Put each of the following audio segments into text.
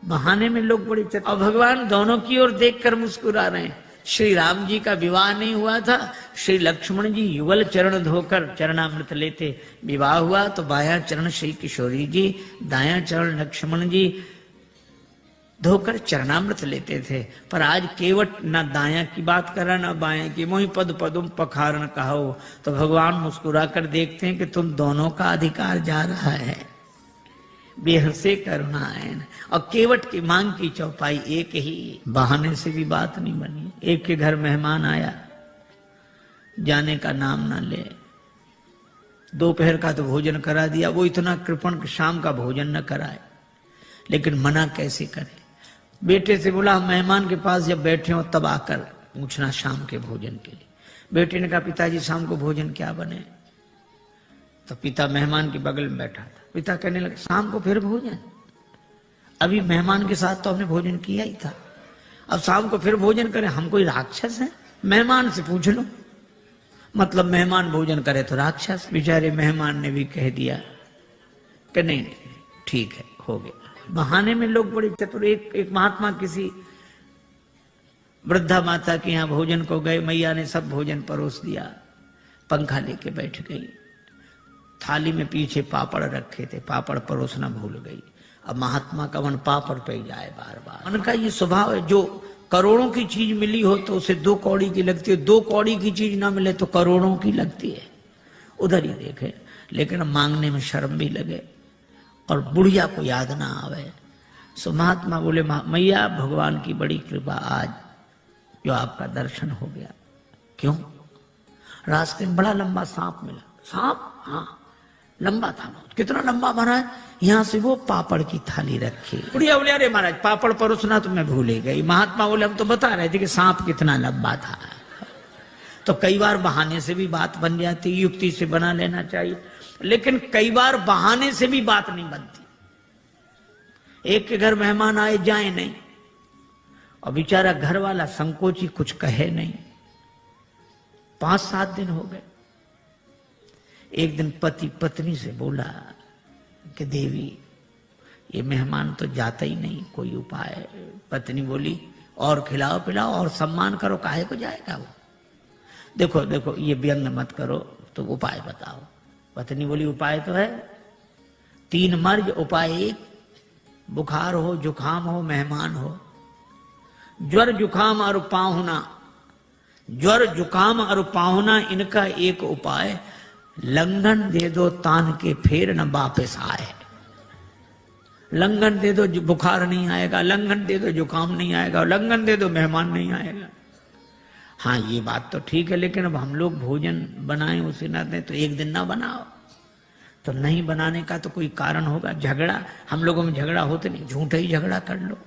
बहाने में लोग बड़े चतुर, और भगवान दोनों की ओर देखकर मुस्कुरा रहे हैं। श्री राम जी का विवाह नहीं हुआ था, श्री लक्ष्मण जी युगल चरण धोकर चरणामृत लेते। विवाह हुआ तो बायां चरण श्री किशोरी जी, दायां चरण लक्ष्मण जी धोकर चरणामृत लेते थे। पर आज केवट न दायां की बात करा न बायां की, मोहि पद पदुम पखारन कहो। तो भगवान मुस्कुरा कर देखते हैं कि तुम दोनों का अधिकार जा रहा है, बेहसे करुणायन। और केवट की मांग की चौपाई एक ही, बहाने से भी बात नहीं बनी। एक के घर मेहमान आया, जाने का नाम ना ले, दोपहर का तो भोजन करा दिया, वो इतना कृपण कि शाम का भोजन न कराए, लेकिन मना कैसे करे। बेटे से बोला मेहमान के पास जब बैठे हो तब आकर पूछना शाम के भोजन के लिए। बेटे ने कहा पिताजी शाम को भोजन क्या बने। तो पिता मेहमान के बगल में बैठा था। पिता कहने लगे शाम को फिर भोजन, अभी मेहमान के साथ तो हमने भोजन किया ही था, अब शाम को फिर भोजन करें, हम कोई राक्षस हैं? मेहमान से पूछ लो, मतलब मेहमान भोजन करे तो राक्षस। बेचारे मेहमान ने भी कह दिया कि नहीं ठीक है, हो गया। बहाने में लोग बड़े चतुर। एक महात्मा किसी वृद्धा माता के यहाँ भोजन को गए, मैया ने सब भोजन परोस दिया, पंखा लेके बैठ गई, थाली में पीछे पापड़ रखे थे, पापड़ परोसना भूल गई। अब महात्मा का मन पापड़ पे जाए बार बार। उनका ये स्वभाव है, जो करोड़ों की चीज मिली हो तो उसे 2 कौड़ी की लगती है, 2 कौड़ी की चीज ना मिले तो करोड़ों की लगती है। उधर ही देखे, लेकिन मांगने में शर्म भी लगे और बुढ़िया को याद ना आवे। सो महात्मा बोले मैया भगवान की बड़ी कृपा, आज जो आपका दर्शन हो गया। क्यों? रास्ते में बड़ा लंबा सांप मिला। सांप? हाँ लंबा था बहुत। कितना लंबा महाराज? यहाँ से वो पापड़ की थाली रखी। बुढ़िया बोले अरे महाराज पापड़ परोसना तो मैं भूल ही गई। महात्मा बोले हम तो बता रहे थे कि सांप कितना लंबा था। तो कई बार बहाने से भी बात बन जाती, युक्ति से बना लेना चाहिए, लेकिन कई बार बहाने से भी बात नहीं बनती। एक के घर मेहमान आए जाए नहीं, और बेचारा घर वाला संकोची कुछ कहे नहीं। 5-7 दिन हो गए। एक दिन पति पत्नी से बोला कि देवी ये मेहमान तो जाता ही नहीं, कोई उपाय। पत्नी बोली और खिलाओ पिलाओ और सम्मान करो, काहे को जाएगा वो। देखो देखो ये व्यंग मत करो, तो उपाय बताओ। पत्नी बोली उपाय तो है 3 मर्ज, उपाय 1, बुखार हो जुखाम हो मेहमान हो, ज्वर जुखाम और पाहुना, ज्वर जुखाम और पाहुना, इनका एक उपाय, लंघन दे दो तान के फिर न वापस आए। लंघन दे दो बुखार नहीं आएगा, लंघन दे दो जुकाम नहीं आएगा, लंघन दे दो मेहमान नहीं आएगा। हाँ ये बात तो ठीक है, लेकिन अब हम लोग भोजन बनाएं उसे ना दें तो एक दिन ना बनाओ। तो नहीं बनाने का तो कोई कारण होगा। झगड़ा, हम लोगों में झगड़ा होते नहीं, झूठा ही झगड़ा कर लो।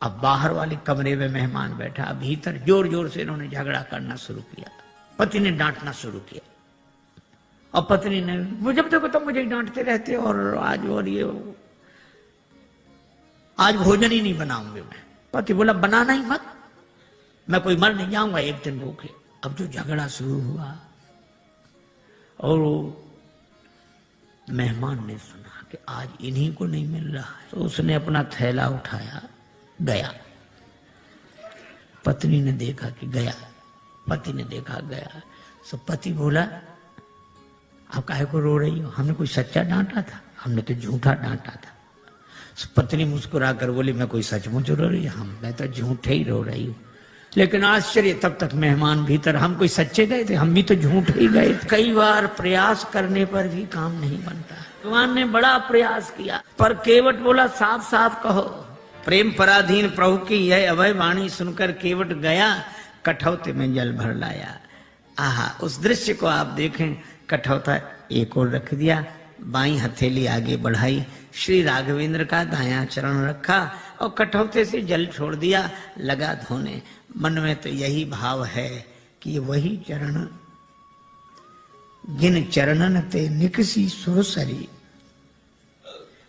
अब बाहर वाले कमरे में मेहमान बैठा, भीतर जोर जोर से इन्होंने झगड़ा करना शुरू किया। पति ने डांटना शुरू किया, और पत्नी ने वो जब देखो तब मुझे डांटते रहते, और आज भोजन ही नहीं बनाऊंगे मैं। पति बोला बनाना ही मत, मैं कोई मर नहीं जाऊंगा एक दिन भूखे। अब जो झगड़ा शुरू हुआ, और मेहमान ने सुना कि आज इन्हीं को नहीं मिल रहा है, तो उसने अपना थैला उठाया गया। पत्नी ने देखा कि गया, पति ने देखा गया। तो पति बोला आप काहे को रो रही हो, हमने कोई सच्चा डांटा था, हमने तो झूठा डांटा था। तो पत्नी मुस्कुरा कर बोली मैं कोई सचमुच रो रही हूं, मैं तो झूठे ही रो रही हूं। लेकिन आश्चर्य, तब तक मेहमान भीतर, हम कोई सच्चे गए थे, हम भी तो झूठे ही गए थे। कई बार प्रयास करने पर भी काम नहीं बनता। भगवान ने बड़ा प्रयास किया, पर केवट बोला साफ साफ कहो। प्रेम पराधीन प्रभु की यह अभय वाणी सुनकर केवट गया, कठौते में जल भर लाया। आहा, उस दृश्य को आप देखें। कठौता एक और रख दिया, बाईं हथेली आगे बढ़ाई, श्री राघवेंद्र का दायां चरण रखा और कठौते से जल छोड़ दिया, लगा धोने। मन में तो यही भाव है कि वही चरण जिन चरणन ते निकसी सुरसरी।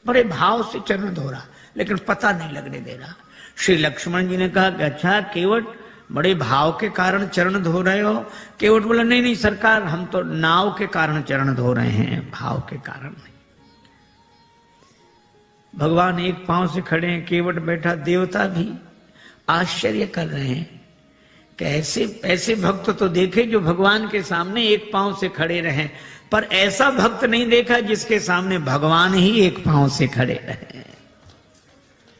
बड़े भाव से चरण धो रहा, लेकिन पता नहीं लगने दे रहा। श्री लक्ष्मण जी ने कहा कि अच्छा केवट बड़े भाव के कारण चरण धो रहे हो। केवट बोला नहीं नहीं सरकार, हम तो नाव के कारण चरण धो रहे हैं, भाव के कारण नहीं। भगवान एक पांव से खड़े हैं, केवट बैठा, देवता भी आश्चर्य कर रहे हैं कि ऐसे भक्त तो देखे जो भगवान के सामने एक पांव से खड़े रहे, पर ऐसा भक्त नहीं देखा जिसके सामने भगवान ही एक पांव से खड़े रहे।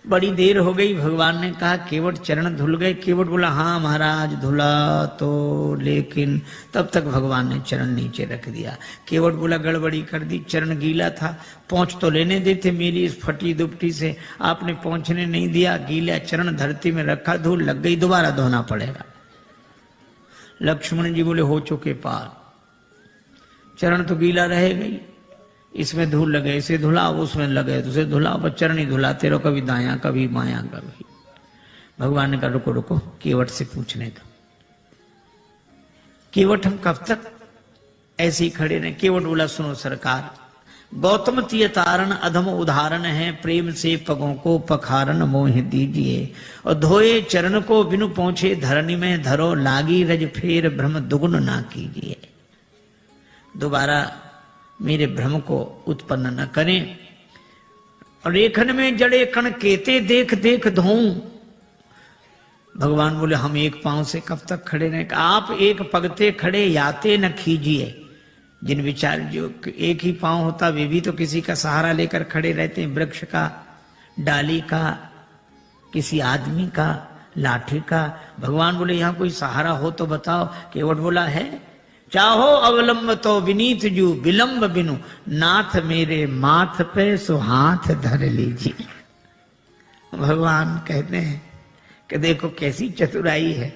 बड़ी देर हो गई, भगवान ने कहा केवट चरण धुल गए? केवट बोला हाँ महाराज धुला तो, लेकिन तब तक भगवान ने चरण नीचे रख दिया। केवट बोला गड़बड़ी कर दी, चरण गीला था, पहुंच तो लेने देते मेरी इस फटी दुपटी से, आपने पहुंचने नहीं दिया, गीला चरण धरती में रखा, धूल लग गई, दोबारा धोना पड़ेगा। लक्ष्मण जी बोले हो चुके पार, चरण तो गीला रहेगा ही, इसमें धूल लगे, इसे धुलाओ, उसमें लगे तो उसे धुलाओ, पर चरण ही धुलाते रहो, कभी दाया कभी बाया कभी। भगवान ने कहा रुको रुको, केवट से पूछने दो। केवट हम कब तक ऐसे ही खड़े रहे? केवट बोला सुनो सरकार, गौतम तीय तारण अधम उदाहरण है, प्रेम से पगों को पखारन मोह दीजिए, और धोए चरण को बिनु पहुंचे धरनी में धरो, लागी रज फेर भ्रम दुगुन ना कीजिए। दोबारा मेरे भ्रम को उत्पन्न न करें। और रेखन में जड़े कण केते देख देख धोऊं। भगवान बोले हम एक पांव से कब तक खड़े रहें? आप एक पगते खड़े याते न खीजिए। जिन विचार जो एक ही पांव होता वे भी तो किसी का सहारा लेकर खड़े रहते हैं, वृक्ष का, डाली का, किसी आदमी का, लाठी का। भगवान बोले यहाँ कोई सहारा हो तो बताओ। केवट बोला है, चाहो अवलंब तो विनीत जू, विलंब बिनु नाथ मेरे माथ पे सो हाथ धर लीजिए। भगवान कहते हैं कि देखो कैसी चतुराई है।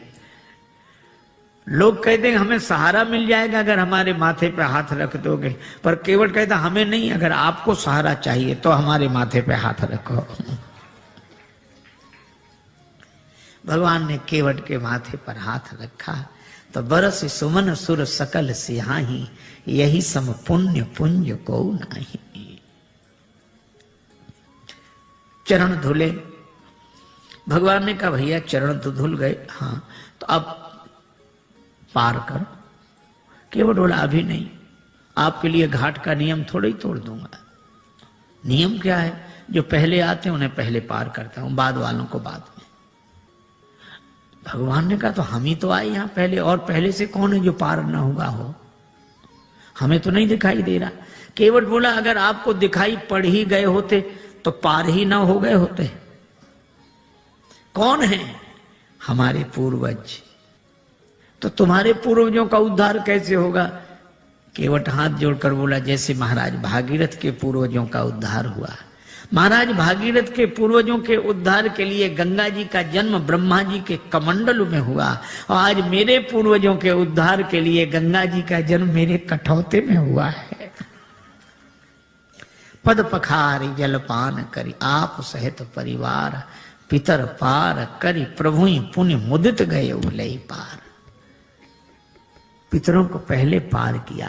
लोग कहते हैं हमें सहारा मिल जाएगा अगर हमारे माथे पे हाथ रख दोगे, पर केवट कहता हमें नहीं, अगर आपको सहारा चाहिए तो हमारे माथे पे हाथ रखो। भगवान ने केवट के माथे पर हाथ रखा तो बरस सुमन सुर सकल सिहाही, यही सम पुण्य पुंज को नाही। चरण धुले। भगवान ने कहा भैया चरण तो धुल गए, हाँ तो अब पार करो। केवट बोला अभी नहीं, आपके लिए घाट का नियम थोड़ा ही तोड़ दूंगा। नियम क्या है? जो पहले आते हैं उन्हें पहले पार करता हूं, बाद वालों को बाद में। भगवान ने कहा तो हम ही तो आए यहां पहले, और पहले से कौन है जो पार ना होगा हो? हमें तो नहीं दिखाई दे रहा। केवट बोला अगर आपको दिखाई पड़ ही गए होते तो पार ही ना हो गए होते। कौन है? हमारे पूर्वज। तो तुम्हारे पूर्वजों का उद्धार कैसे होगा? केवट हाथ जोड़कर बोला जैसे महाराज भागीरथ के पूर्वजों का उद्धार हुआ। महाराज भागीरथ के पूर्वजों के उद्धार के लिए गंगा जी का जन्म ब्रह्मा जी के कमंडल में हुआ, और आज मेरे पूर्वजों के उद्धार के लिए गंगा जी का जन्म मेरे कठौते में हुआ है। पद पखारी जलपान करी, आप सहित परिवार, पितर पार करी, प्रभु पुण्य मुदित गए उलई पार। पितरों को पहले पार किया,